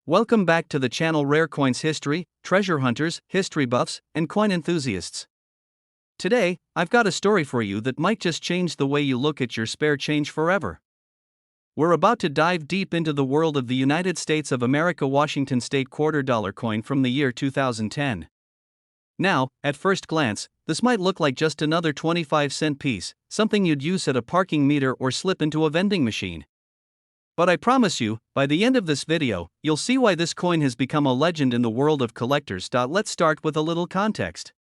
Welcome back to the channel Rare Coins History, Treasure Hunters, History Buffs, and Coin Enthusiasts. Today, I've got a story for you that might just change the way you look at your spare change forever. We're about to dive deep into the world of the United States of America Washington State $quarter coin from the year 2010. Now, at first glance, this might look like just another 25-cent piece, something you'd use at a parking meter or slip into a vending machine. But I promise you, by the end of this video, you'll see why this coin has become a legend in the world of collectors. Let's start with a little context.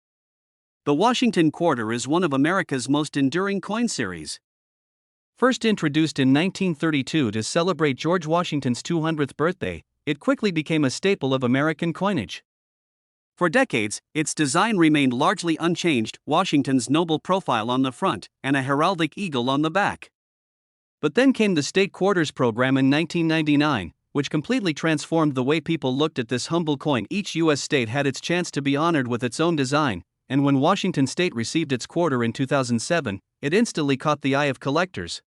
The Washington Quarter is one of America's most enduring coin series. First introduced in 1932 to celebrate George Washington's 200th birthday, it quickly became a staple of American coinage. For decades, its design remained largely unchanged: Washington's noble profile on the front and a heraldic eagle on the back. But then came the State Quarters program in 1999, which completely transformed the way people looked at this humble coin. Each U.S. state had its chance to be honored with its own design, and when Washington State received its quarter in 2007, it instantly caught the eye of collectors.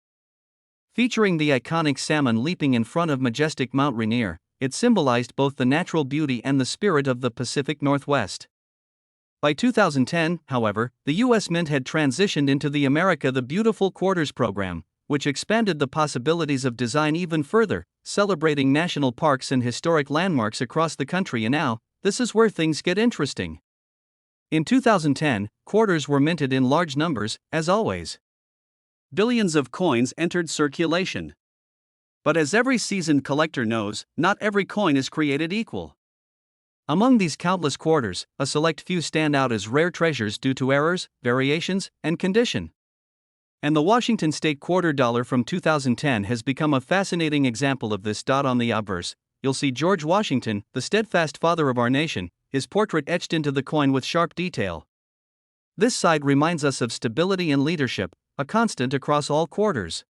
Featuring the iconic salmon leaping in front of majestic Mount Rainier, it symbolized both the natural beauty and the spirit of the Pacific Northwest. By 2010, however, the U.S. Mint had transitioned into the America the Beautiful Quarters program, which expanded the possibilities of design even further, celebrating national parks and historic landmarks across the country. And now, this is where things get interesting. In 2010, quarters were minted in large numbers, as always. Billions of coins entered circulation. But as every seasoned collector knows, not every coin is created equal. Among these countless quarters, a select few stand out as rare treasures due to errors, variations, and condition. And the Washington State $quarter from 2010 has become a fascinating example of this. On the obverse, you'll see George Washington, the steadfast father of our nation, his portrait etched into the coin with sharp detail. This side reminds us of stability and leadership, a constant across all quarters.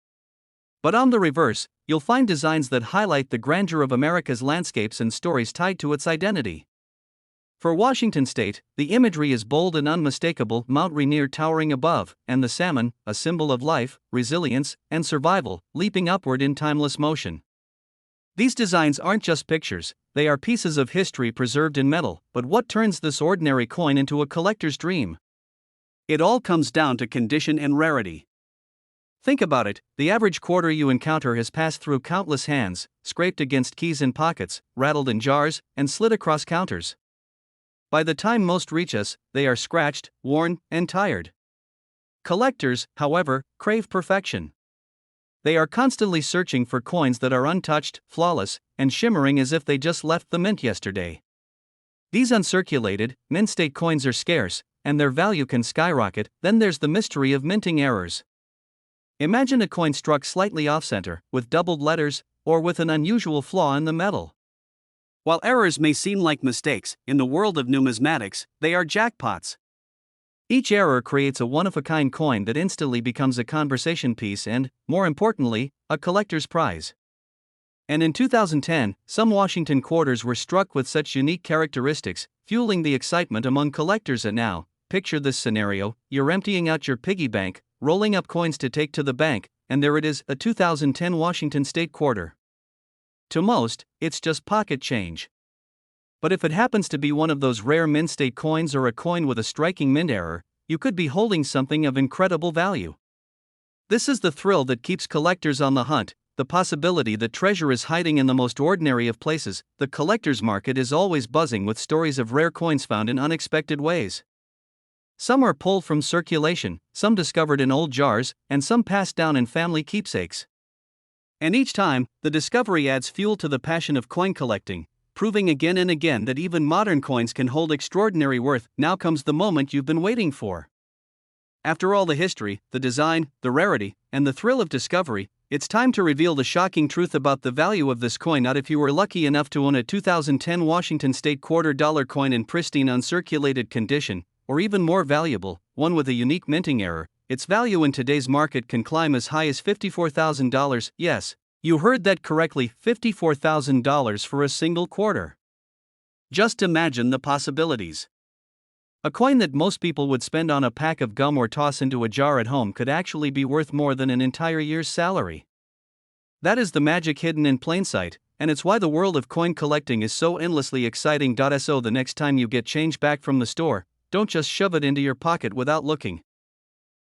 But on the reverse, you'll find designs that highlight the grandeur of America's landscapes and stories tied to its identity. For Washington State, the imagery is bold and unmistakable: Mount Rainier towering above, and the salmon, a symbol of life, resilience, and survival, leaping upward in timeless motion. These designs aren't just pictures, they are pieces of history preserved in metal. But what turns this ordinary coin into a collector's dream? It all comes down to condition and rarity. Think about it: the average quarter you encounter has passed through countless hands, scraped against keys and pockets, rattled in jars, and slid across counters. By the time most reach us, they are scratched, worn, and tired. Collectors, however, crave perfection. They are constantly searching for coins that are untouched, flawless, and shimmering as if they just left the mint yesterday. These uncirculated, mint state coins are scarce, and their value can skyrocket. Then there's the mystery of minting errors. Imagine a coin struck slightly off-center, with doubled letters, or with an unusual flaw in the metal. While errors may seem like mistakes, in the world of numismatics, they are jackpots. Each error creates a one-of-a-kind coin that instantly becomes a conversation piece and, more importantly, a collector's prize. And in 2010, some Washington quarters were struck with such unique characteristics, fueling the excitement among collectors. And now, picture this scenario: you're emptying out your piggy bank, rolling up coins to take to the bank, and there it is, a 2010 Washington State quarter. To most, it's just pocket change. But if it happens to be one of those rare mint state coins or a coin with a striking mint error, you could be holding something of incredible value. This is the thrill that keeps collectors on the hunt, the possibility that treasure is hiding in the most ordinary of places. The collector's market is always buzzing with stories of rare coins found in unexpected ways. Some are pulled from circulation, some discovered in old jars, and some passed down in family keepsakes. And each time, the discovery adds fuel to the passion of coin collecting, proving again and again that even modern coins can hold extraordinary worth. Now comes the moment you've been waiting for. After all the history, the design, the rarity, and the thrill of discovery, it's time to reveal the shocking truth about the value of this coin. Not if you were lucky enough to own a 2010 Washington State $quarter coin in pristine uncirculated condition, or even more valuable, one with a unique minting error, its value in today's market can climb as high as $54,000. Yes, you heard that correctly, $54,000 for a single quarter. Just imagine the possibilities. A coin that most people would spend on a pack of gum or toss into a jar at home could actually be worth more than an entire year's salary. That is the magic hidden in plain sight, and it's why the world of coin collecting is so endlessly exciting. So the next time you get change back from the store, don't just shove it into your pocket without looking.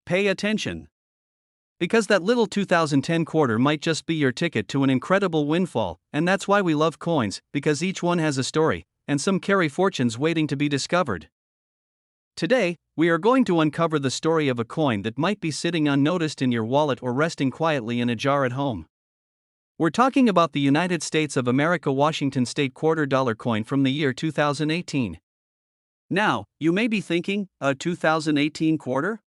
Pay attention. Because that little 2010 quarter might just be your ticket to an incredible windfall, and that's why we love coins, because each one has a story, and some carry fortunes waiting to be discovered. Today, we are going to uncover the story of a coin that might be sitting unnoticed in your wallet or resting quietly in a jar at home. We're talking about the United States of America Washington State $quarter coin from the year 2018. Now, you may be thinking, a 2018 quarter?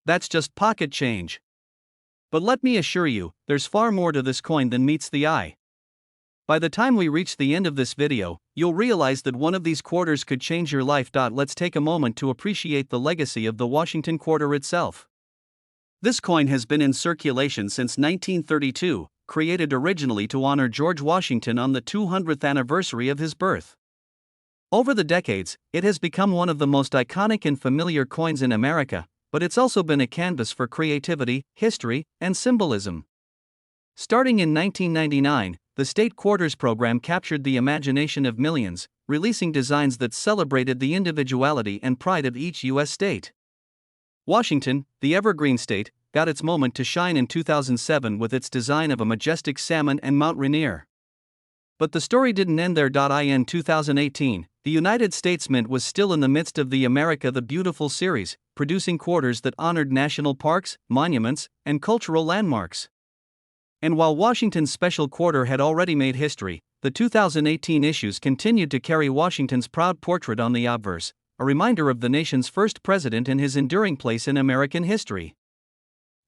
That's just pocket change. But let me assure you, there's far more to this coin than meets the eye. By the time we reach the end of this video, you'll realize that one of these quarters could change your life. Let's take a moment to appreciate the legacy of the Washington quarter itself. This coin has been in circulation since 1932, created originally to honor George Washington on the 200th anniversary of his birth. Over the decades, it has become one of the most iconic and familiar coins in America, but it's also been a canvas for creativity, history, and symbolism. Starting in 1999, the State Quarters program captured the imagination of millions, releasing designs that celebrated the individuality and pride of each U.S. state. Washington, the evergreen state, got its moment to shine in 2007 with its design of a majestic salmon and Mount Rainier. But the story didn't end there. In 2018, the United States Mint was still in the midst of the America the Beautiful series, producing quarters that honored national parks, monuments, and cultural landmarks. And while Washington's special quarter had already made history, the 2018 issues continued to carry Washington's proud portrait on the obverse, a reminder of the nation's first president and his enduring place in American history.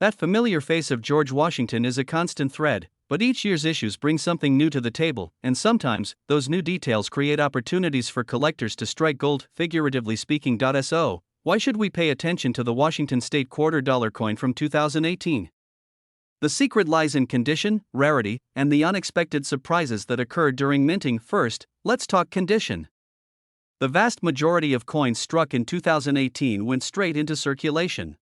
That familiar face of George Washington is a constant thread, but each year's issues bring something new to the table, and sometimes, those new details create opportunities for collectors to strike gold, figuratively speaking. So, why should we pay attention to the Washington State $quarter coin from 2018? The secret lies in condition, rarity, and the unexpected surprises that occurred during minting. First, let's talk condition. The vast majority of coins struck in 2018 went straight into circulation.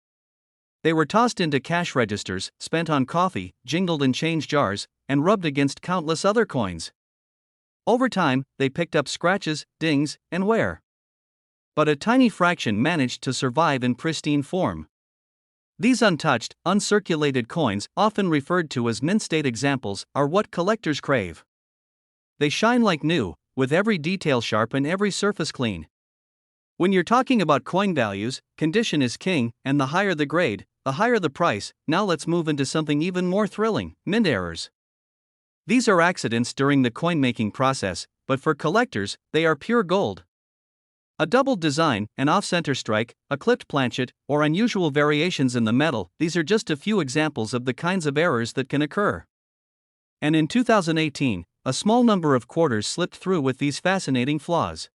They were tossed into cash registers, spent on coffee, jingled in change jars, and rubbed against countless other coins. Over time, they picked up scratches, dings, and wear. But a tiny fraction managed to survive in pristine form. These untouched, uncirculated coins, often referred to as mint state examples, are what collectors crave. They shine like new, with every detail sharp and every surface clean. When you're talking about coin values, condition is king, and the higher the grade, the higher the price. Now let's move into something even more thrilling: mint errors. These are accidents during the coin-making process, but for collectors, they are pure gold. A doubled design, an off-center strike, a clipped planchet, or unusual variations in the metal, these are just a few examples of the kinds of errors that can occur. And in 2018, a small number of quarters slipped through with these fascinating flaws.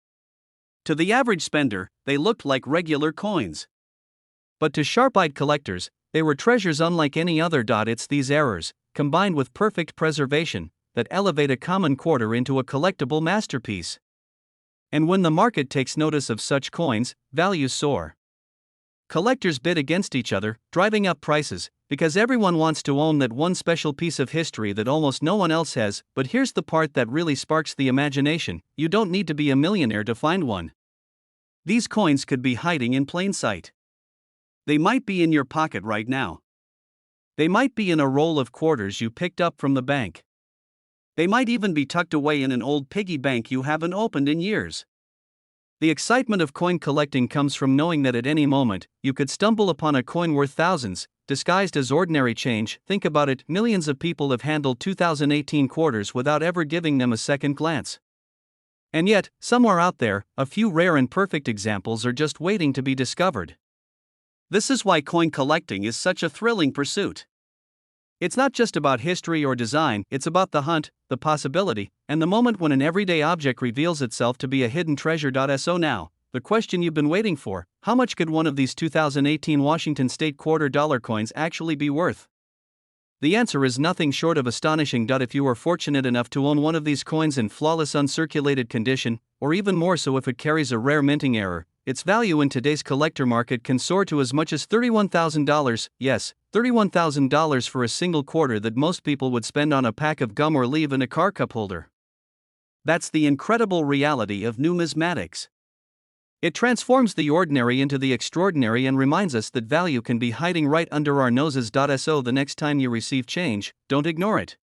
To the average spender, they looked like regular coins. But to sharp-eyed collectors, they were treasures unlike any other. It's these errors, combined with perfect preservation, that elevate a common quarter into a collectible masterpiece. And when the market takes notice of such coins, values soar. Collectors bid against each other, driving up prices, because everyone wants to own that one special piece of history that almost no one else has. But here's the part that really sparks the imagination: you don't need to be a millionaire to find one. These coins could be hiding in plain sight. They might be in your pocket right now. They might be in a roll of quarters you picked up from the bank. They might even be tucked away in an old piggy bank you haven't opened in years. The excitement of coin collecting comes from knowing that at any moment, you could stumble upon a coin worth thousands, disguised as ordinary change. Think about it: millions of people have handled 2018 quarters without ever giving them a second glance. And yet, somewhere out there, a few rare and perfect examples are just waiting to be discovered. This is why coin collecting is such a thrilling pursuit. It's not just about history or design, it's about the hunt, the possibility, and the moment when an everyday object reveals itself to be a hidden treasure. So now, the question you've been waiting for: how much could one of these 2018 Washington State $quarter coins actually be worth? The answer is nothing short of astonishing. If you are fortunate enough to own one of these coins in flawless uncirculated condition, or even more so if it carries a rare minting error, its value in today's collector market can soar to as much as $31,000. Yes, $31,000 for a single quarter that most people would spend on a pack of gum or leave in a car cup holder. That's the incredible reality of numismatics. It transforms the ordinary into the extraordinary and reminds us that value can be hiding right under our noses. So the next time you receive change, don't ignore it.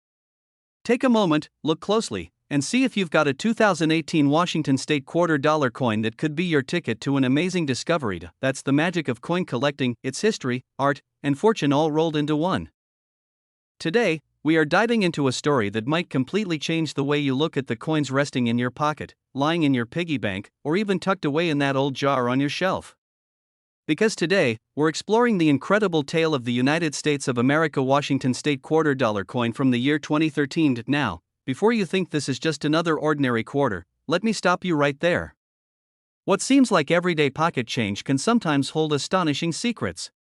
Take a moment, look closely, and see if you've got a 2018 Washington State $quarter coin that could be your ticket to an amazing discovery. That's the magic of coin collecting, its history, art, and fortune all rolled into one. Today, we are diving into a story that might completely change the way you look at the coins resting in your pocket, lying in your piggy bank, or even tucked away in that old jar on your shelf. Because today, we're exploring the incredible tale of the United States of America Washington State $quarter coin from the year 2013. Now, before you think this is just another ordinary quarter, let me stop you right there. What seems like everyday pocket change can sometimes hold astonishing secrets.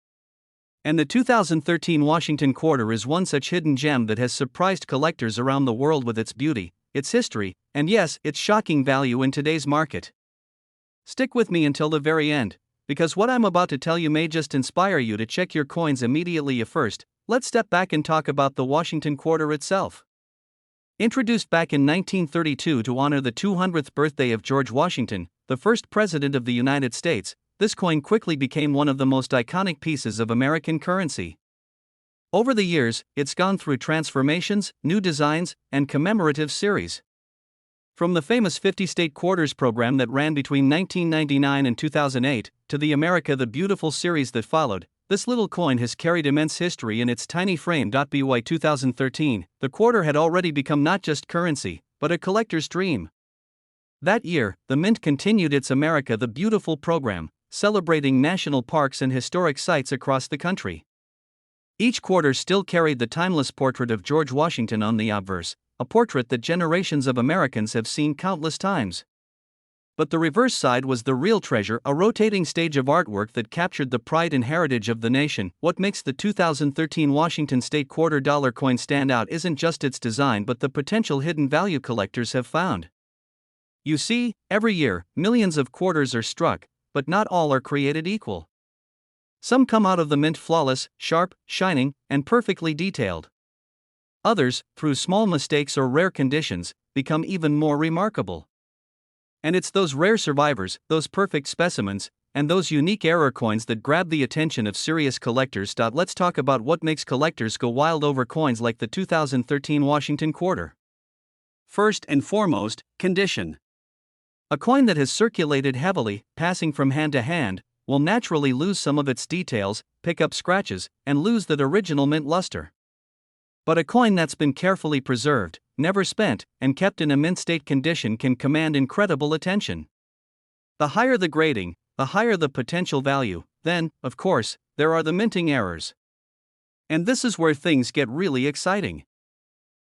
And the 2013 Washington quarter is one such hidden gem that has surprised collectors around the world with its beauty, its history, and yes, its shocking value in today's market. Stick with me until the very end, because what I'm about to tell you may just inspire you to check your coins immediately. First, let's step back and talk about the Washington quarter itself. Introduced back in 1932 to honor the 200th birthday of George Washington, the first president of the United States, this coin quickly became one of the most iconic pieces of American currency. Over the years, it's gone through transformations, new designs, and commemorative series. From the famous 50-state quarters program that ran between 1999 and 2008, to the America the Beautiful series that followed, this little coin has carried immense history in its tiny frame. By 2013, the quarter had already become not just currency, but a collector's dream. That year, the Mint continued its America the Beautiful program, celebrating national parks and historic sites across the country. Each quarter still carried the timeless portrait of George Washington on the obverse, a portrait that generations of Americans have seen countless times. But the reverse side was the real treasure, a rotating stage of artwork that captured the pride and heritage of the nation. What makes the 2013 Washington State $quarter coin stand out isn't just its design but the potential hidden value collectors have found. You see, every year, millions of quarters are struck, but not all are created equal. Some come out of the mint flawless, sharp, shining, and perfectly detailed. Others, through small mistakes or rare conditions, become even more remarkable. And it's those rare survivors, those perfect specimens, and those unique error coins that grab the attention of serious collectors. Let's talk about what makes collectors go wild over coins like the 2013 Washington quarter. First and foremost, condition. A coin that has circulated heavily, passing from hand to hand, will naturally lose some of its details, pick up scratches, and lose that original mint luster. But a coin that's been carefully preserved, never spent, and kept in a mint state condition can command incredible attention. The higher the grading, the higher the potential value. Then, of course, there are the minting errors. And this is where things get really exciting.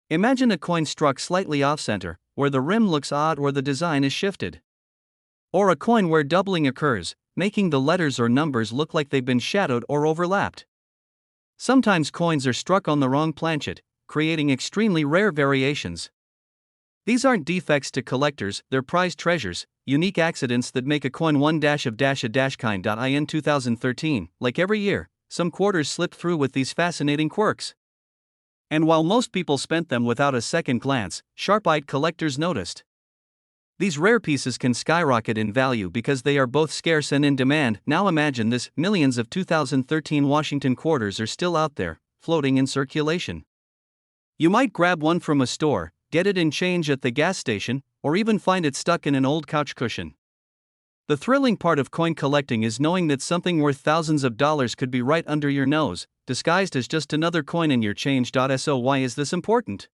Imagine a coin struck slightly off-center, where the rim looks odd or the design is shifted. Or a coin where doubling occurs, making the letters or numbers look like they've been shadowed or overlapped. Sometimes coins are struck on the wrong planchet, creating extremely rare variations. These aren't defects to collectors, they're prized treasures, unique accidents that make a coin one-of-a kind. In 2013, like every year, some quarters slipped through with these fascinating quirks. And while most people spent them without a second glance, sharp-eyed collectors noticed. These rare pieces can skyrocket in value because they are both scarce and in demand. Now imagine this, millions of 2013 Washington quarters are still out there, floating in circulation. You might grab one from a store, get it in change at the gas station, or even find it stuck in an old couch cushion. The thrilling part of coin collecting is knowing that something worth thousands of dollars could be right under your nose, disguised as just another coin in your change. So why is this important?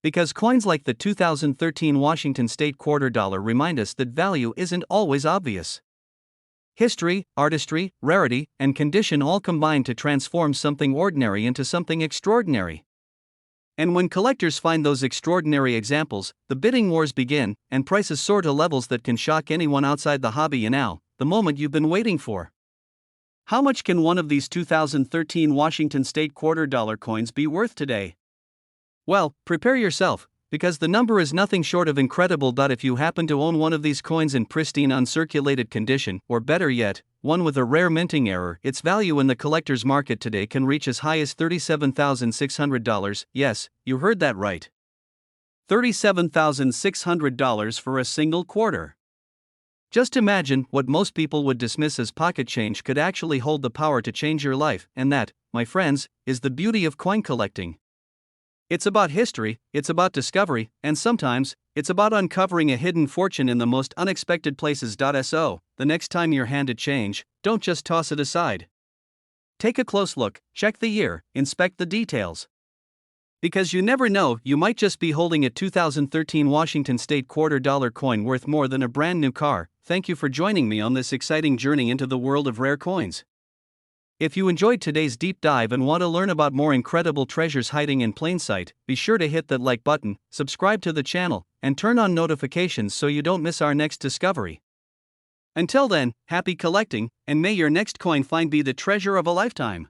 Because coins like the 2013 Washington State $quarter remind us that value isn't always obvious. History, artistry, rarity, and condition all combine to transform something ordinary into something extraordinary. And when collectors find those extraordinary examples, the bidding wars begin, and prices soar to levels that can shock anyone outside the hobby. And now, the moment you've been waiting for. How much can one of these 2013 Washington State $quarter coins be worth today? Well, prepare yourself, because the number is nothing short of incredible. If you happen to own one of these coins in pristine uncirculated condition, or better yet, one with a rare minting error. Its value in the collector's market today can reach as high as $37,600. Yes, you heard that right. $37,600 for a single quarter. Just imagine what most people would dismiss as pocket change could actually hold the power to change your life, and that, my friends, is the beauty of coin collecting. It's about history, it's about discovery, and sometimes, it's about uncovering a hidden fortune in the most unexpected places. So, the next time you're handed change, don't just toss it aside. Take a close look, check the year, inspect the details. Because you never know, you might just be holding a 2013 Washington State $quarter coin worth more than a brand new car. Thank you for joining me on this exciting journey into the world of rare coins. If you enjoyed today's deep dive and want to learn about more incredible treasures hiding in plain sight, be sure to hit that like button, subscribe to the channel, and turn on notifications so you don't miss our next discovery. Until then, happy collecting, and may your next coin find be the treasure of a lifetime.